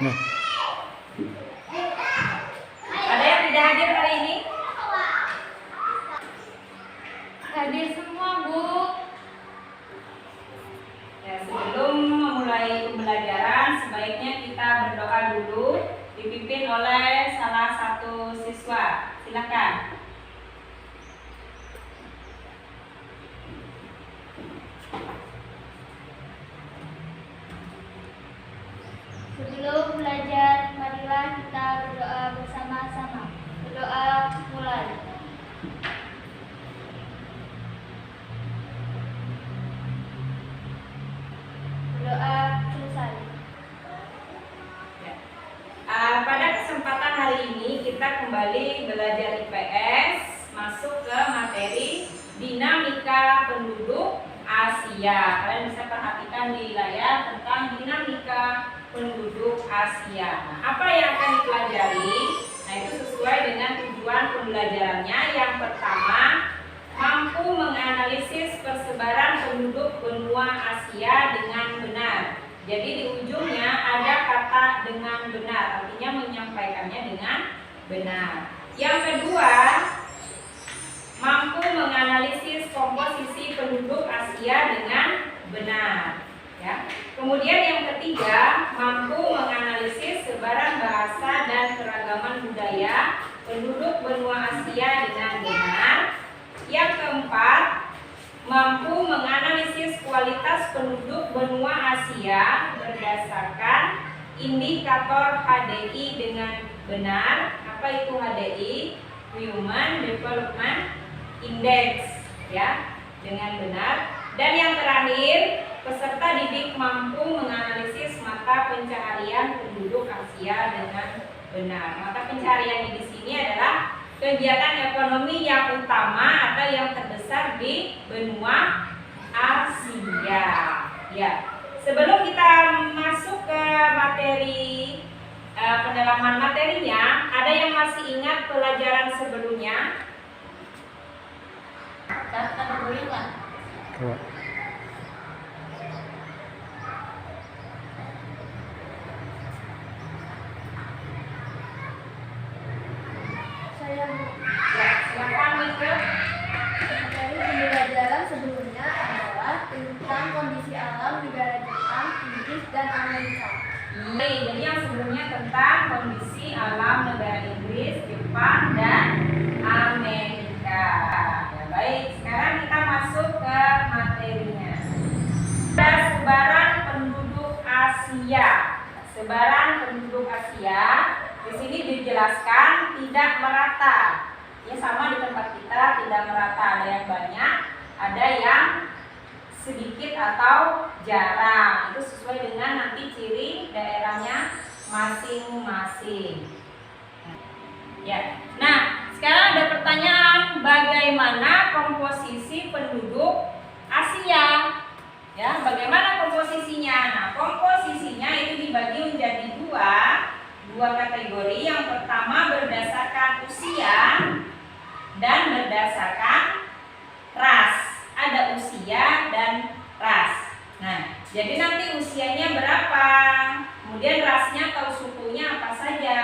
Nah, Ada yang tidak hadir hari ini? Hadir semua, Bu. Ya, sebelum memulai pembelajaran, sebaiknya kita berdoa dulu, dipimpin oleh salah satu siswa. Silakan. Sebelum belajar, marilah kita berdoa bersama-sama. Berdoa mulai. Berdoa selesai. Ya. Pada kesempatan hari ini kita kembali belajar IPS, masuk ke materi dinamika penduduk Asia. Kalian bisa perhatikan di layar tentang dinamika penduduk Asia. Nah, apa yang akan dipelajari? Nah, itu sesuai dengan tujuan pembelajarannya. Yang pertama, mampu menganalisis persebaran penduduk benua Asia dengan benar. Jadi di ujungnya ada kata dengan benar, artinya menyampaikannya dengan benar. Yang kedua, mampu menganalisis komposisi penduduk Asia dengan benar. Ya. Kemudian yang ketiga, mampu menganalisis sebaran bahasa dan keragaman budaya penduduk benua Asia dengan benar. Yang keempat, mampu menganalisis kualitas penduduk benua Asia berdasarkan indikator HDI dengan benar. Apa itu HDI? Human Development Index, ya, dengan benar. Dan yang terakhir, peserta didik mampu menganalisis mata pencaharian penduduk Asia dengan benar. Mata pencaharian di sini adalah kegiatan ekonomi yang utama atau yang terbesar di benua Asia. Ya. Sebelum kita masuk ke materi pendalaman materinya, ada yang masih ingat pelajaran sebelumnya? Kata boleh nggak? Saya Ya, silakan Mika. materi pembelajaran sebelumnya adalah tentang kondisi alam negara Jepang, Inggris, dan Amerika. Jadi yang sebelumnya tentang kondisi alam negara Inggris, Jepang, dan Amerika. Ya, baik, sekarang kita masuk ke materinya. Ada sebaran penduduk Asia. Sebaran penduduk Asia di sini dijelaskan tidak merata. Ya, sama di tempat kita, tidak merata. Ada yang banyak, ada yang sedikit atau jarang. Itu sesuai dengan nanti ciri daerahnya masing-masing. Ya. Nah, sekarang ada pertanyaan, bagaimana komposisi penduduk Asia? Ya, bagaimana komposisinya? Nah, komposisinya itu dibagi menjadi dua kategori. Yang pertama berdasarkan usia dan berdasarkan ras. Ada usia dan ras. Nah, jadi nanti usianya berapa, kemudian rasnya atau sukunya apa saja.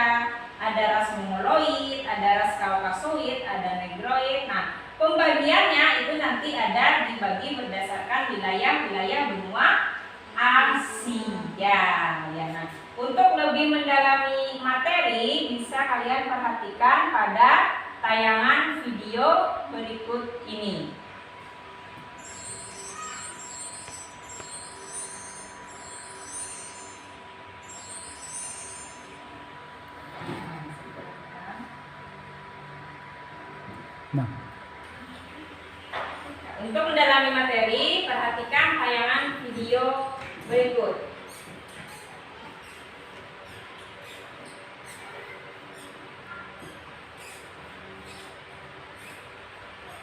Ada ras Mongoloid, ada ras Kaukasoid, ada Negroid. Nah, pembagiannya itu nanti ada dibagi berdasarkan wilayah-wilayah benua Asia. Ya, nah, untuk lebih mendalami materi bisa kalian perhatikan pada tayangan video berikut ini. nah. Untuk mendalami materi, perhatikan tayangan video berikut.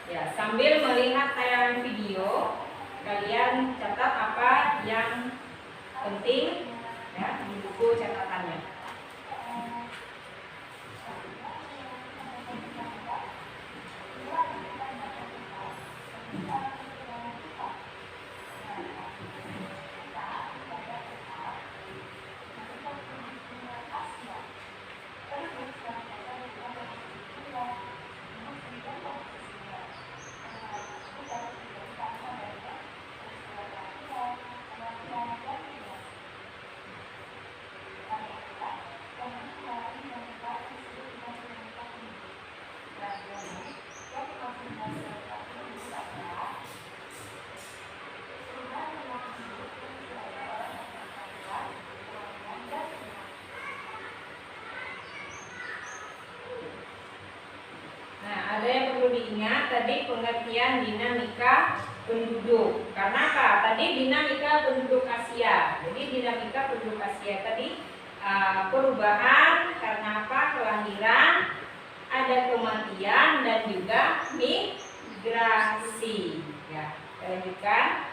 Ya, sambil melihat tayangan video, kalian catat apa yang penting ya di buku catatannya. diingat tadi pengertian dinamika penduduk. Karena apa? Tadi dinamika penduduk Asia. Jadi dinamika penduduk Asia tadi perubahan karena apa? Kelahiran, ada kematian dan juga migrasi. Ya, kita lanjutkan.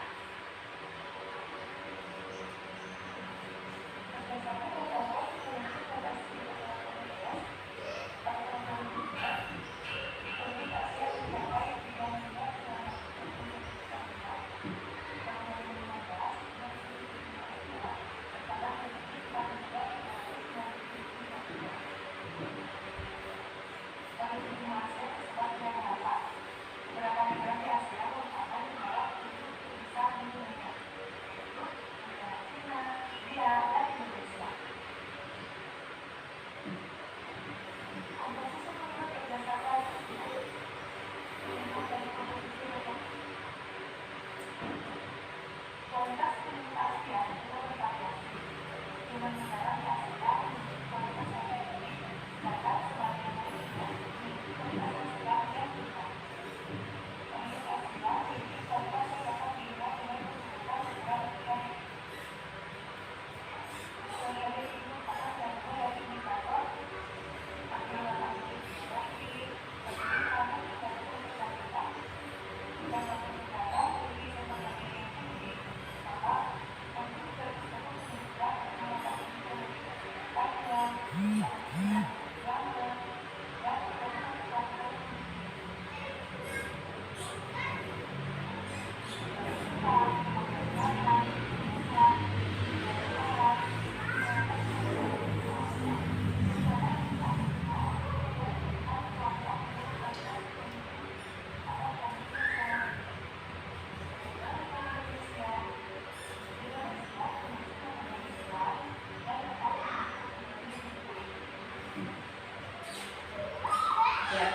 Ya.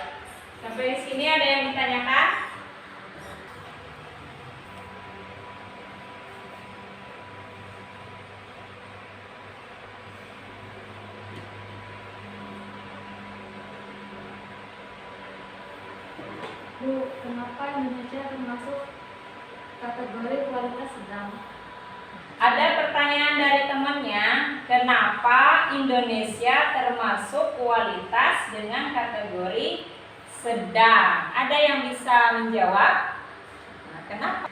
Sampai di sini ada yang ditanyakan? Bu, kenapa Indonesia termasuk kategori kualitas sedang? Ada pertanyaan dari temannya, kenapa Indonesia termasuk kualitas dengan kategori sedang? Ada yang bisa menjawab? Nah, kenapa?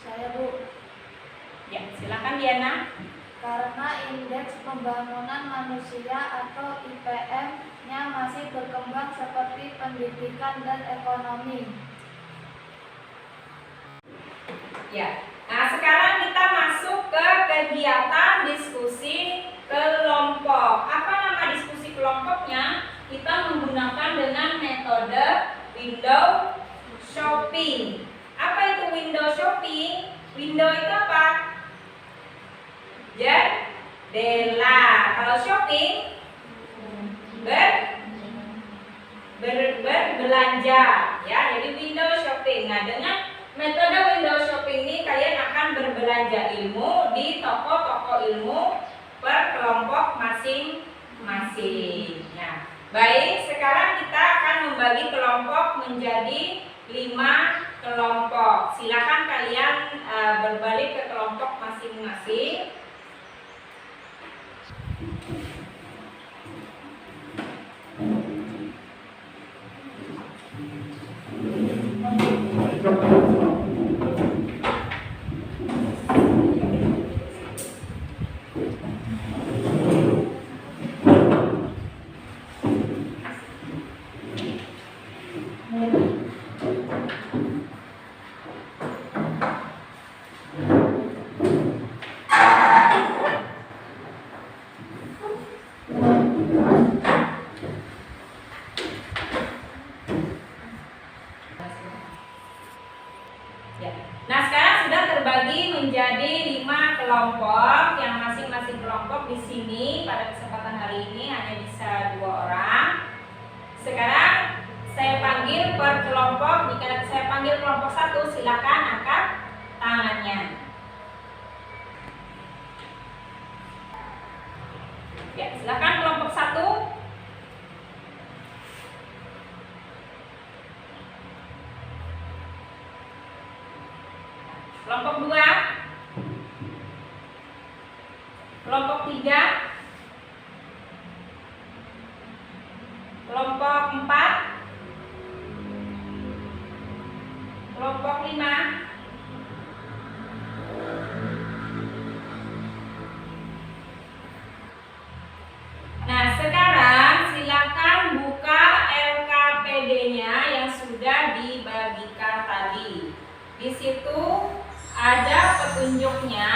Saya, Bu. Ya, silakan Diana. Karena indeks pembangunan manusia atau IPM-nya masih berkembang seperti pendidikan dan ekonomi. Ya. Nah, sekarang kita masuk ke kegiatan diskusi kelompok. Apa nama diskusi kelompoknya? Kita menggunakan dengan metode window shopping. Apa itu window shopping? Window itu apa? Jendela. Kalau shopping berbelanja, ya. Jadi window shopping. Nah, dengan metode window shopping ini kalian akan berbelanja ilmu di toko-toko ilmu per kelompok masing-masing. Nah, baik, sekarang kita akan membagi kelompok menjadi 5 kelompok. Silakan kalian berbalik ke kelompok masing-masing. Ya. Nah, sekarang sudah terbagi menjadi 5 kelompok, yang masing-masing kelompok di sini pada kesempatan hari ini hanya bisa 2 orang. Sekarang saya panggil per kelompok. Jika saya panggil kelompok 1, silakan angkat tangannya. Ya, silakan kelompok 1. Kelompok 2. Kelompok 3. Kelompok 4. Kelompok 5. Nah, sekarang silakan buka LKPD-nya yang sudah dibagikan tadi. Di situ ada petunjuknya,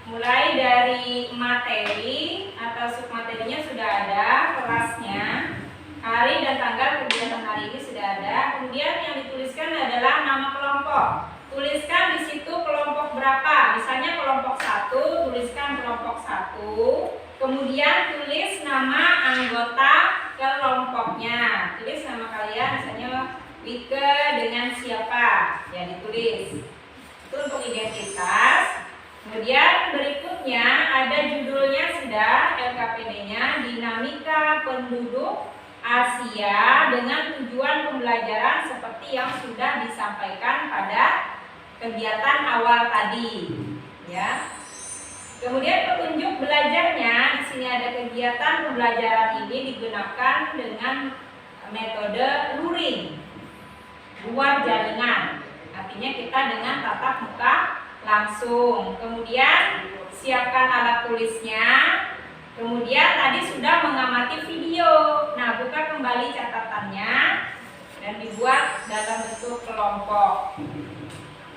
mulai dari materi atau submaterinya sudah ada, kelasnya, hari dan tanggal kegiatan hari ini sudah ada. Kemudian yang dituliskan adalah nama kelompok. Tuliskan di situ kelompok berapa. Misalnya kelompok 1, tuliskan kelompok 1. Kemudian tulis nama anggota kelompoknya. Tulis nama kalian, misalnya Wike dengan siapa. Ya, ditulis. Itu untuk identitas. Kemudian berikutnya ada judulnya sudah, LKPD-nya, Dinamika Penduduk Asia dengan tujuan pembelajaran seperti yang sudah disampaikan pada kegiatan awal tadi, ya. Kemudian petunjuk belajarnya, di sini ada kegiatan pembelajaran ini digunakan dengan metode luring, luar jaringan. Artinya kita dengan tatap muka langsung. Kemudian siapkan alat tulisnya. Kemudian tadi sudah mengamati video. Nah, buka kembali catatannya dan dibuat dalam bentuk kelompok.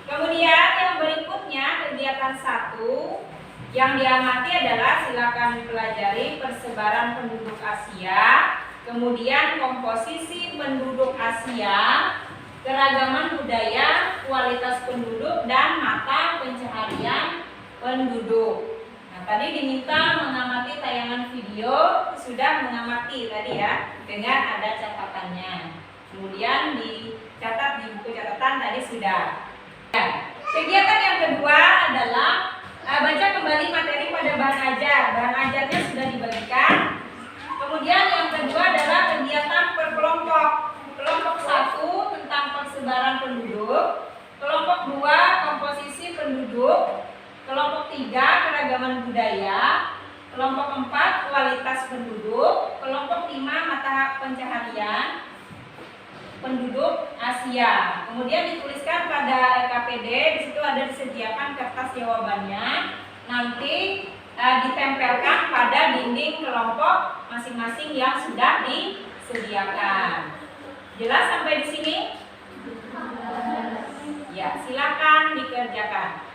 Kemudian yang berikutnya kegiatan 1 yang diamati adalah silakan pelajari persebaran penduduk Asia, kemudian komposisi penduduk Asia, keragaman budaya, kualitas penduduk, dan mata pencaharian penduduk. Nah, tadi diminta mengamati tayangan video, sudah mengamati tadi ya, dengan ada catatannya. Kemudian dicatat di buku catatan tadi sudah. Ya. Kegiatan yang kedua adalah baca kembali materi pada bahan ajar. Bahan ajarnya sudah dibagikan. Kemudian yang kedua adalah kegiatan per kelompok. Kelompok 1 tentang persebaran penduduk, kelompok 2 komposisi penduduk, kelompok 3 keragaman budaya, kelompok 4 kualitas penduduk, kelompok 5 mata pencaharian penduduk Asia. Kemudian dituliskan pada LKPD, di situ ada disediakan kertas jawabannya. Nanti ditempelkan pada dinding kelompok masing-masing yang sudah disediakan. Jelas sampai di sini? Ya, silakan dikerjakan.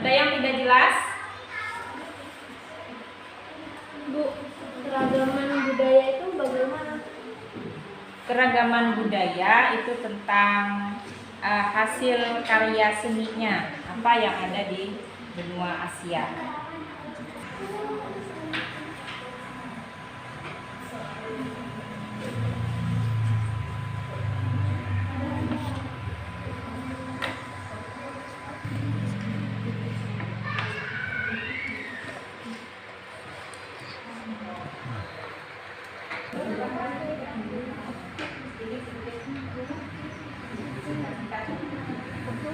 Ada yang tidak jelas? Bu, keragaman budaya itu bagaimana? Keragaman budaya itu tentang hasil karya seninya, apa yang ada di benua Asia.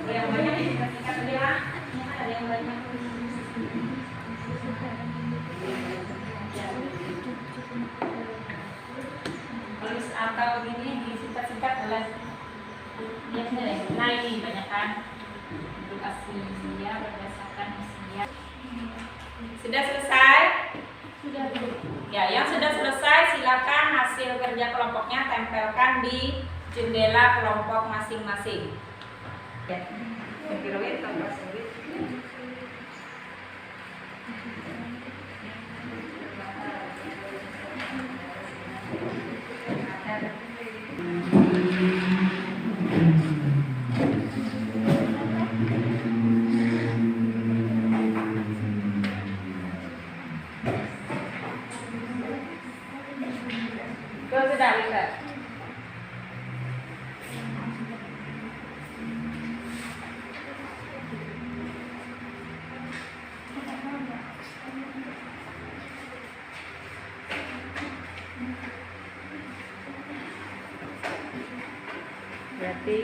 Yang banyak disingkat aja lah. Ada yang banyak. Tulis atau gini disingkat-singkat adalah biasanya deh. Nah, ini banyak kan. Penduduk Asia berdasarkan usia. Sudah selesai? Sudah, Bu. Ya, yang sudah selesai silakan hasil kerja kelompoknya tempelkan di jendela kelompok masing-masing. Ya, berkiruin tambah sulit. Kau sudah lihat. Berarti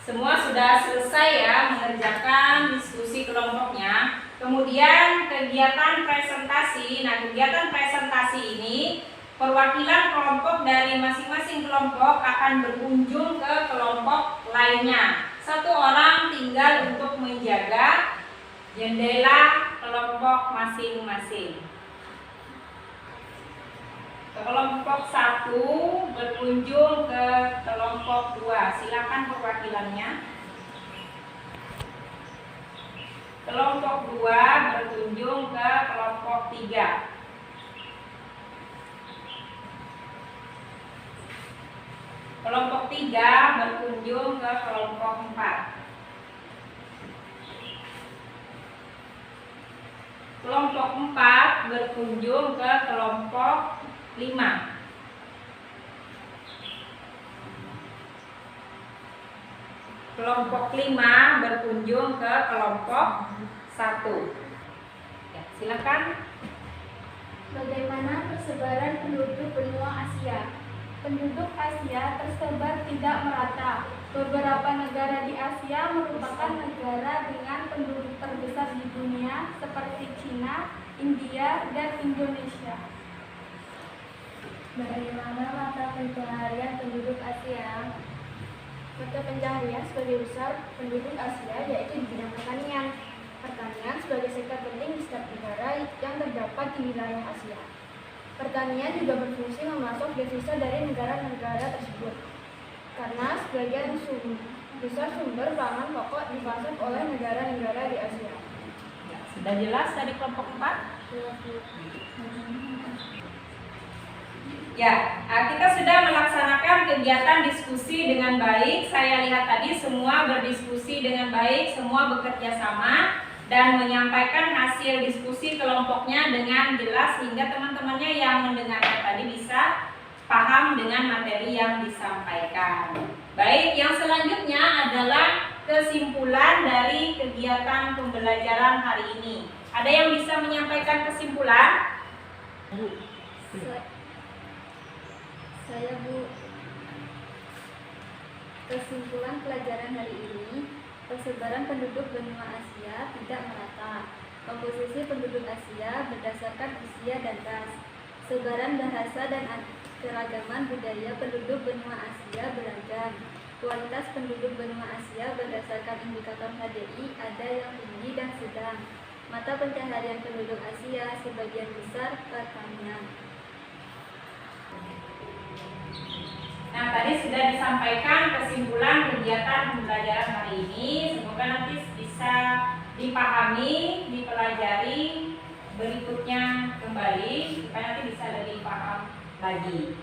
semua sudah selesai ya mengerjakan diskusi kelompoknya. Kemudian kegiatan presentasi. Nah, kegiatan presentasi ini perwakilan kelompok dari masing-masing kelompok akan berkunjung ke kelompok lainnya. Satu orang tinggal untuk menjaga jendela kelompok masing-masing. Kelompok 1 berkunjung ke kelompok 2. Silakan perwakilannya. Kelompok 2 berkunjung ke kelompok 3. Kelompok 3 berkunjung ke kelompok 4. Kelompok 4 berkunjung ke kelompok 5. Kelompok 5 berkunjung ke kelompok 1. Ya, silakan. Bagaimana persebaran penduduk benua Asia? Penduduk Asia tersebar tidak merata. Beberapa negara di Asia merupakan negara dengan penduduk terbesar di dunia seperti Cina, India, dan Indonesia. Bagaimana mata pencaharian penduduk Asia? Mata pencaharian sebagai besar penduduk Asia yaitu di bidang pertanian. Pertanian sebagai sektor penting di setiap negara yang terdapat di wilayah Asia. Pertanian juga berfungsi memasok devisa dari negara-negara tersebut, karena sebagian besar sumber pangan pokok dipasok oleh negara-negara di Asia. Sudah jelas dari kelompok 4? Ya, kita sudah melaksanakan kegiatan diskusi dengan baik. Saya lihat tadi semua berdiskusi dengan baik, semua bekerja sama dan menyampaikan hasil diskusi kelompoknya dengan jelas sehingga teman-temannya yang mendengarkan tadi bisa paham dengan materi yang disampaikan. Baik, yang selanjutnya adalah kesimpulan dari kegiatan pembelajaran hari ini. Ada yang bisa menyampaikan kesimpulan? Saya Bu. Kesimpulan pelajaran hari ini, persebaran penduduk benua Asia tidak merata. Komposisi penduduk Asia berdasarkan usia dan ras. Sebaran bahasa dan keragaman budaya penduduk benua Asia beragam. Kualitas penduduk benua Asia berdasarkan indikator HDI ada yang tinggi dan sedang. Mata pencaharian penduduk Asia sebagian besar pertanian. Nah, tadi sudah disampaikan kesimpulan kegiatan pembelajaran hari ini. Semoga nanti bisa dipahami, dipelajari berikutnya kembali supaya nanti bisa lebih paham lagi.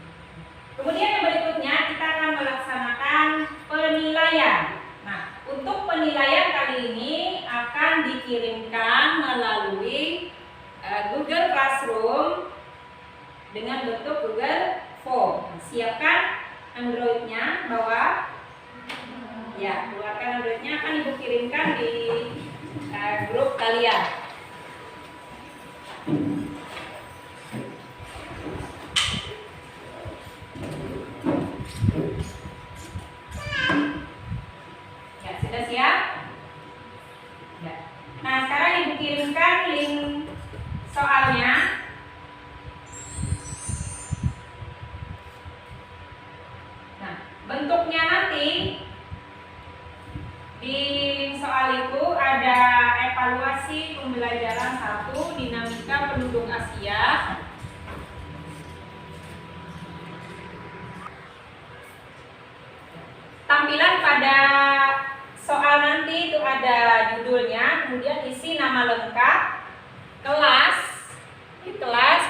Kemudian yang berikutnya kita akan melaksanakan penilaian. Nah, untuk penilaian kali ini akan dikirimkan melalui Google Classroom dengan bentuk Google Form. Siapkan Android-nya, bawa. Ya, keluarkan Android-nya, akan Ibu kirimkan di grup kalian. Ya, sudah siap? Ya. Nah, sekarang Ibu kirimkan link soalnya. Bentuknya nanti di link soal itu ada evaluasi pembelajaran 1 dinamika penduduk Asia. Tampilan pada soal nanti itu ada judulnya, kemudian isi nama lengkap, kelas,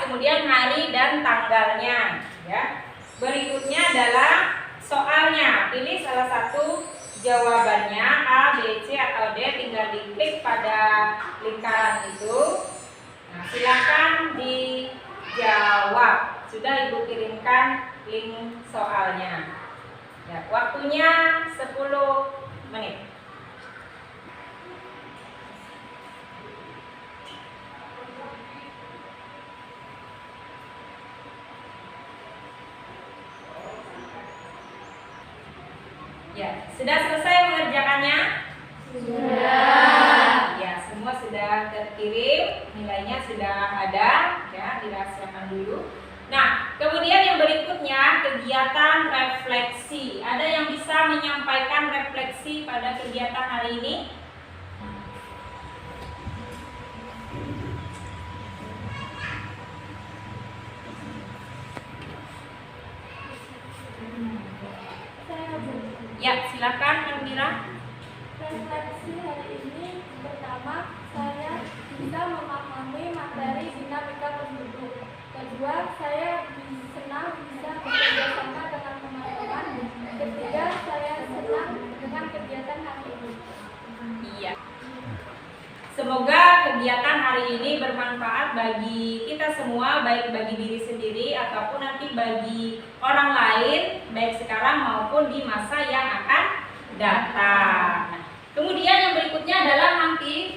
kemudian hari dan tanggalnya. Ya. Berikutnya adalah soalnya, pilih salah satu jawabannya A, B, C, atau D, tinggal diklik pada lingkaran itu. Nah, silakan dijawab. Sudah Ibu kirimkan link soalnya. Ya, waktunya 10 menit. Ya, sudah selesai mengerjakannya? Sudah. Ya, semua sudah terkirim, nilainya sudah ada, ya, dirahasiakan dulu. Nah, kemudian yang berikutnya kegiatan refleksi. Ada yang bisa menyampaikan refleksi pada kegiatan hari ini? Ya, silakan Mira. Refleksi hari ini pertama, saya bisa memahami materi dinamika penduduk. Kedua, saya senang bisa bekerja sama dengan teman-teman. Ketiga, saya senang dengan kegiatan hari ini. Iya. Semoga kegiatan hari ini bermanfaat bagi kita semua, baik bagi diri sendiri ataupun nanti bagi orang lain, baik sekarang maupun di masa yang akan datang. Kemudian yang berikutnya adalah nanti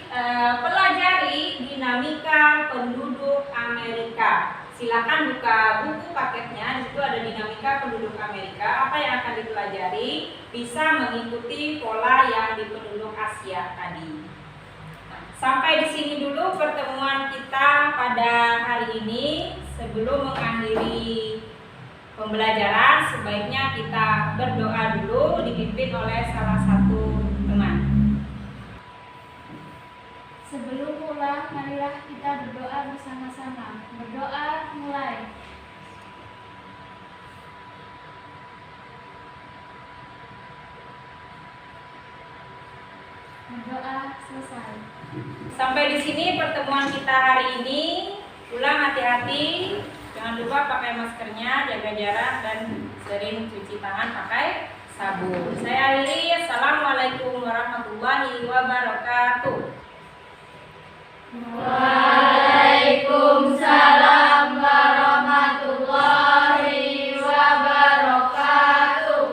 pelajari dinamika penduduk Amerika. Silakan buka buku paketnya, di situ ada dinamika penduduk Amerika. Apa yang akan dipelajari bisa mengikuti pola yang di penduduk Asia tadi. Sampai di sini dulu pertemuan kita pada hari ini. Sebelum mengakhiri pembelajaran sebaiknya kita berdoa dulu dipimpin oleh salah satu teman. Sebelum mulai, marilah kita berdoa bersama-sama. Berdoa mulai. Berdoa selesai. Sampai di sini pertemuan kita hari ini. Pulang hati-hati, jangan lupa pakai maskernya, jaga jarak dan sering cuci tangan pakai sabun. Saya akhiri, assalamualaikum warahmatullahi wabarakatuh. Waalaikumsalam warahmatullahi wabarakatuh.